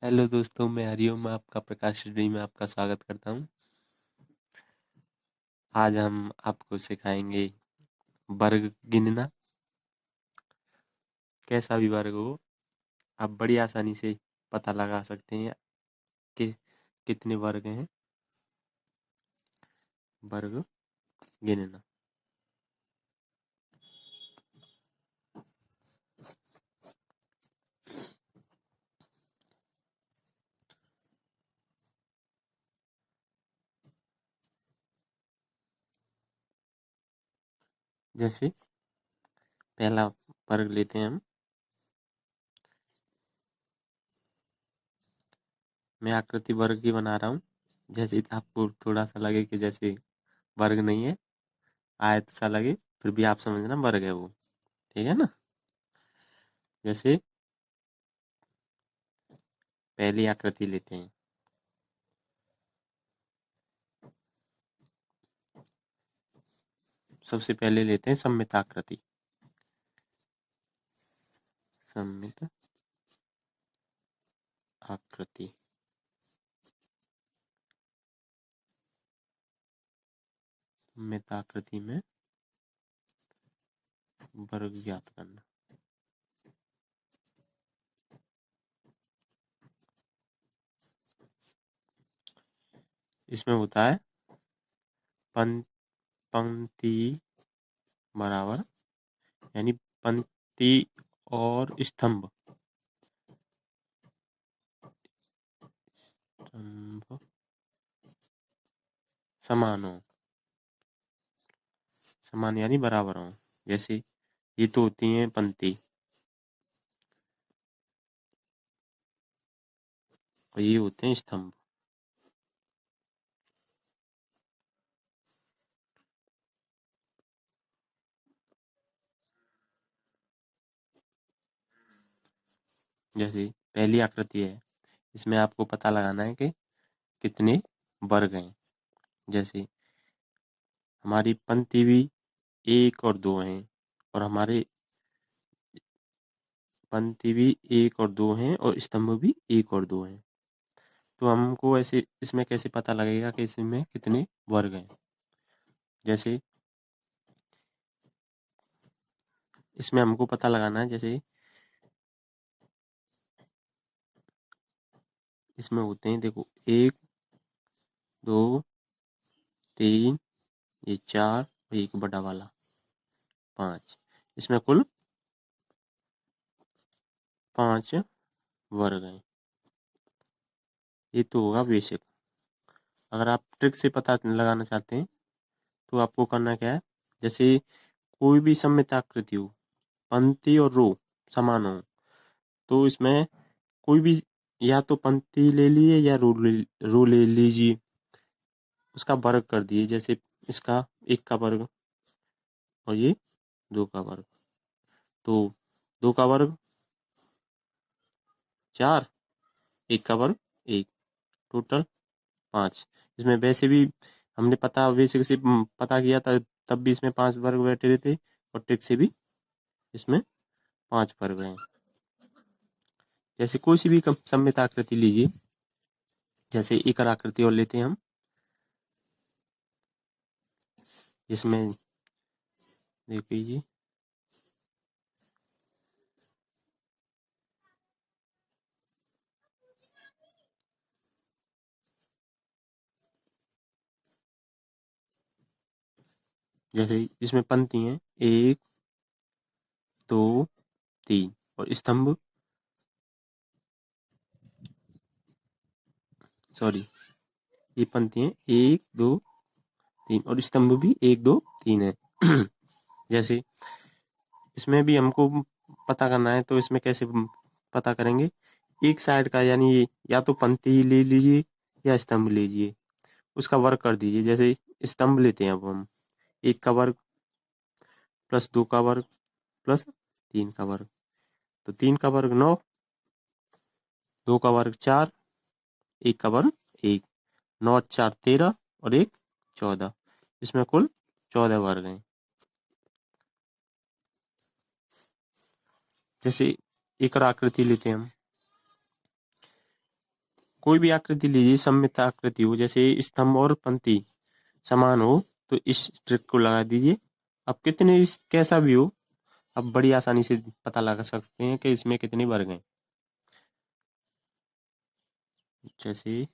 Hello दोस्तों, मैं हरिओम आपका प्रकाश स्टडी में आपका स्वागत करता हूँ। आज हम आपको सिखाएंगे वर्ग गिनना। कैसा भी वर्ग हो, आप बड़ी आसानी से पता लगा सकते हैं कि कितने वर्ग हैं। वर्ग गिनना। जैसे पहला वर्ग लेते हैं हम। मैं आकृति वर्ग की बना रहा हूँ। जैसे आपको थोड़ा सा लगे कि जैसे वर्ग नहीं है, आयत सा लगे, फिर भी आप समझना वर्ग है वो। ठीक है ना। जैसे पहली आकृति लेते हैं। सबसे पहले लेते हैं सममित आकृति। सममित आकृति। सममित आकृति में वर्ग ज्ञात करना। इसमें होता है पंक्ति बराबर, यानी पंक्ति और स्तंभ स्तंभ समान हो। समान यानी बराबर हो। जैसे ये तो होती है पंक्ति और ये होते हैं स्तंभ। जैसे पहली आकृति है, इसमें आपको पता लगाना है कि कितने वर्ग हैं। जैसे हमारी पंक्ति भी 1 और 2 हैं और हमारे पंक्ति भी 1 और 2 हैं और स्तंभ भी 1 और 2 हैं। तो हमको ऐसे इसमें कैसे पता लगेगा कि इसमें कितने वर्ग हैं। जैसे इसमें हमको पता लगाना है, जैसे इसमें होते हैं, देखो 1 2 3, ये 4 और एक बड़ा वाला 5। इसमें कुल 5 वर्ग हैं। ये तो होगा बेसिक। अगर आप ट्रिक से पता लगाना चाहते हैं तो आपको करना क्या है, जैसे कोई भी सममित आकृति हो, पंक्ति और रो समान हो, तो इसमें कोई भी या तो पंक्ति ले लिए या रो ले लीजिए, उसका वर्ग कर दिए। जैसे इसका 1 का वर्ग और ये 2 का वर्ग, तो 2 का वर्ग 4, 1 का वर्ग 1, टोटल 5। इसमें वैसे भी हमने बेसिक से पता किया था, तब भी इसमें 5 वर्ग बैठे रहते और ट्रिक से भी इसमें 5 वर्ग हैं। जैसे कोई सी भी सममित आकृति लीजिए, जैसे इकर आकृति और लेते हैं हम, जिसमें देखिए जैसे इसमें पंक्ति है 1 2 3 और स्तंभ, सॉरी, ये पंक्ति है 1 2 3 और स्तंभ भी 1 2 3 है। जैसे इसमें भी हमको पता करना है, तो इसमें कैसे पता करेंगे, एक साइड का, यानी या तो पंक्ति ले लीजिए या स्तंभ लीजिए, उसका वर्ग कर दीजिए। जैसे स्तंभ लेते हैं अब हम, 1 का वर्ग प्लस 2 का वर्ग प्लस 3 का वर्ग, तो 3 का वर्ग 9, 2 का वर्ग 4, 1 का वर्ग 1, 9 4 13 और 1 14। इसमें कुल 14 वर्ग हैं। जैसे एक और आकृति लेते हैं हम, कोई भी आकृति लीजिए, सममित आकृति हो, जैसे स्तंभ और पंक्ति समान हो, तो इस ट्रिक को लगा दीजिए। अब कितने कैसा भी हो, अब बड़ी आसानी से पता लगा सकते हैं कि इसमें कितने वर्ग हैं। जैसे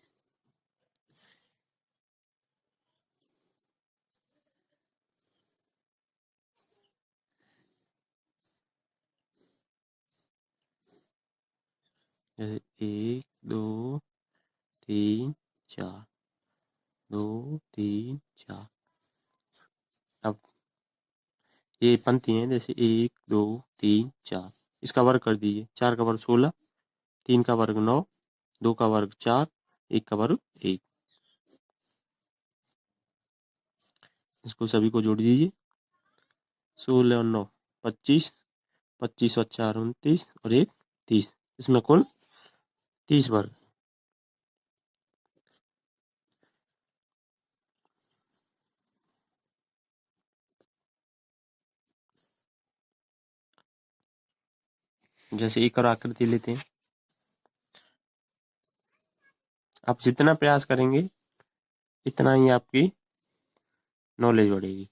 जैसे 1 2 3 4, 2 3 4। अब ये पंक्ति है, जैसे 1 2 3 4, इसका वर्ग कर दीजिए। 4 का वर्ग 16, 3 का वर्ग 9, 2 का वर्ग 4, 1 का वर्ग 1। इसको सभी को जोड़ दीजिए। 16 और 9 25, 25 और 4 29 और 1 30। इसमें कुल 30 वर्ग। जैसे एक और आकृति लेते हैं। आप जितना प्रयास करेंगे इतना ही आपकी नॉलेज बढ़ेगी।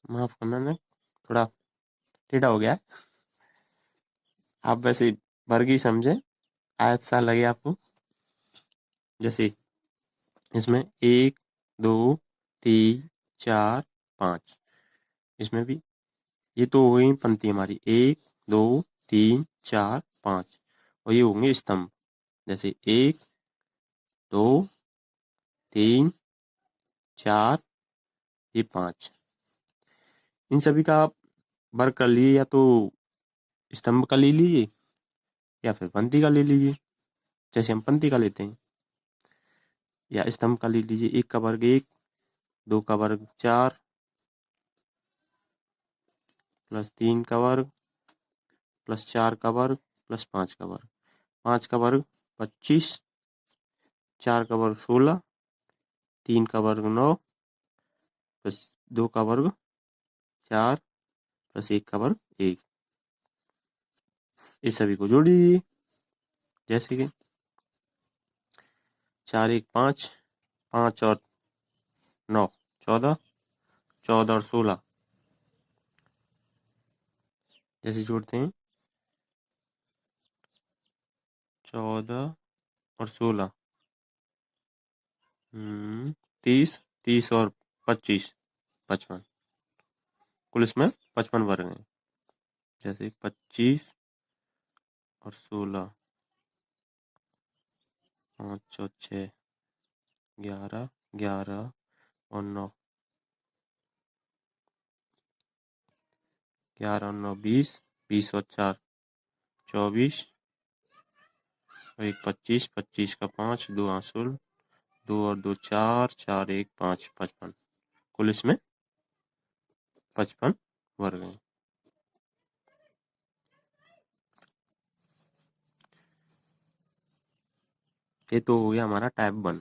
माफ करना ना, थोड़ा टेढ़ा हो गया है। आप वैसे वर्ग ही समझे, आयत सा लगे आपको। जैसे इसमें 1 2 3 4 5, इसमें भी ये तो हो गई पंक्ति हमारी 1 2 3 4 5, और ये होंगे स्तंभ। जैसे 1 2 3 4, ये 5। इन सभी का आप वर्ग कर लीजिए, या तो स्तंभ का ले लीजिए या फिर पंक्ति का ले लीजिए। जैसे हम पंक्ति का लेते हैं, या स्तंभ का ले लीजिए। 1 का वर्ग 1, 2 का वर्ग 4, प्लस 3 का वर्ग, प्लस 4 का वर्ग, प्लस 5 का वर्ग। 5 का वर्ग 25, 4 का वर्ग 16, 3 का वर्ग 9, प्लस 2 का वर्ग 4, प्लस 1 का वर्ग 1। इस सभी को जोड़ दीजिए। जैसे कि 4 1 5, 5 और 9 14, 14 और 16। जैसे जोड़ते हैं 14 और 16, 30, 30 और 25 55। कुल इसमें 55 वर्ग हैं। जैसे 25 और 16, 5 और 6 11, 11 और 9, 11 और 9 20, 20 और 4 24, और 1 25, 25 का 5, 2 16, 2 और 2 4, 4 1 5 55। कुल इसमें 55 वर्ग हैं। ये तो हो गया हमारा टाइप 1।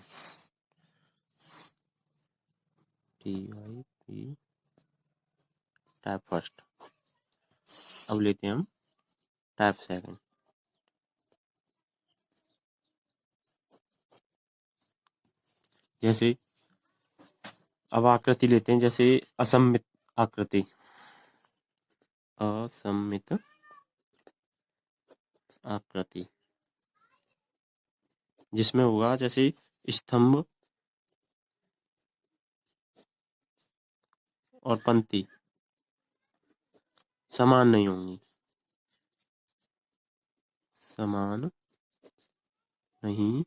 Type first. अब लेते हैं हम टाइप सेकंड। जैसे अब आकृति लेते हैं, जैसे असममित आकृति। असममित आकृति जिसमें होगा जैसे स्तंभ और पंक्ति समान नहीं होंगी, समान नहीं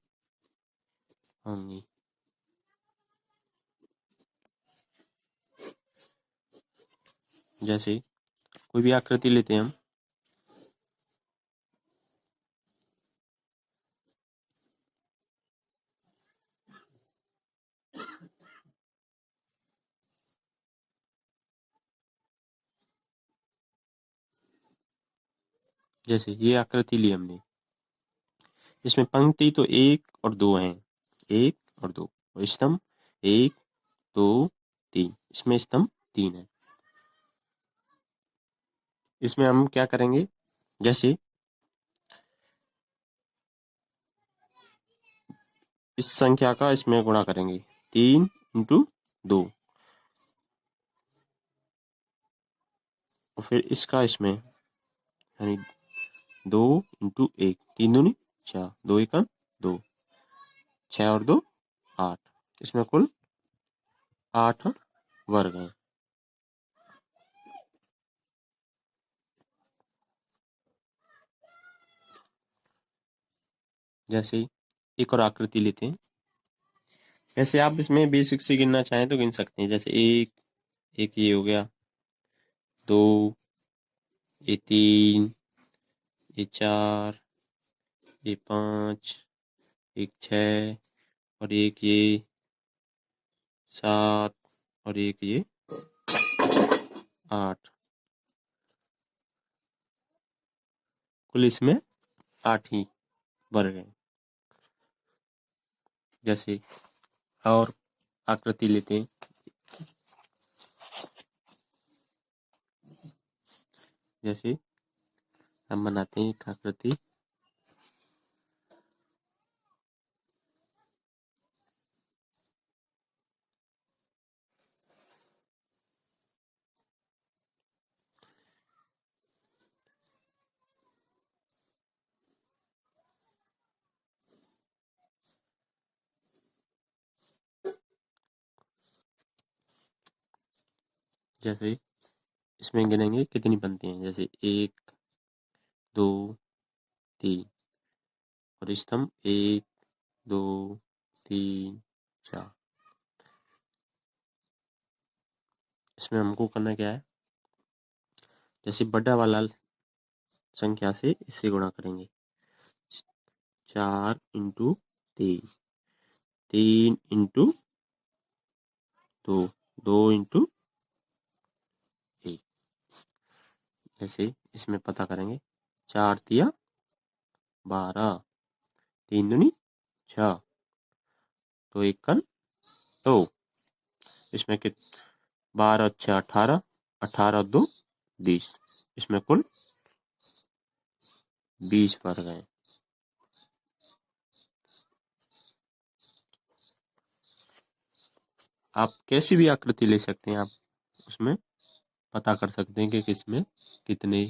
होंगी। जैसे कोई भी आकृति लेते हैं हम, जैसे ये आकृति ली हमने, इसमें पंक्ति तो 1 और 2 हैं, 1 और 2, और स्तंभ 1 2 3, इसमें स्तंभ 3 है। इसमें हम क्या करेंगे, जैसे इस संख्या का इसमें गुणा करेंगे, 3 × 2, और फिर इसका इसमें यानी 2 × 1, 3 दूनी 4, 2 × 2, 6 और 2 8, इसमें कुल 8 वर्ग हैं। जैसे एक और आकृति लेते हैं, वैसे आप इसमें बेसिक से गिनना चाहें तो गिन सकते हैं, जैसे एक ये हो गया, 2 ये 3 ये 4 ये 5 एक 6 और एक ये 7 और एक ये 8, कुल इसमें 8 ही वर्ग हैं। जैसे और आकृति लेते हैं, जैसे हम बनाते हैं एक आकृति, जैसे इसमें गिनेंगे कितनी बनती हैं, जैसे 1 2 3, और स्तंभ 1 2 3 4। इसमें हमको करना क्या है, जैसे बड़ा वाला संख्या से इससे गुणा करेंगे, 4 × 3, 3 × 2, 2 × 1। ऐसे इसमें पता करेंगे, 4 तिया 12, 3 दूनी 6, तो 1 कन 2, इसमें 12 6 18, 18 2 20, इसमें कुल 20 वर्ग हैं। आप कैसी भी आकृति ले सकते हैं, आप उसमें पता कर सकते हैं कि किसमें कितने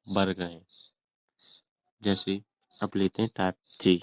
वर्ग हैं। जैसे अब लेते हैं टाइप 3।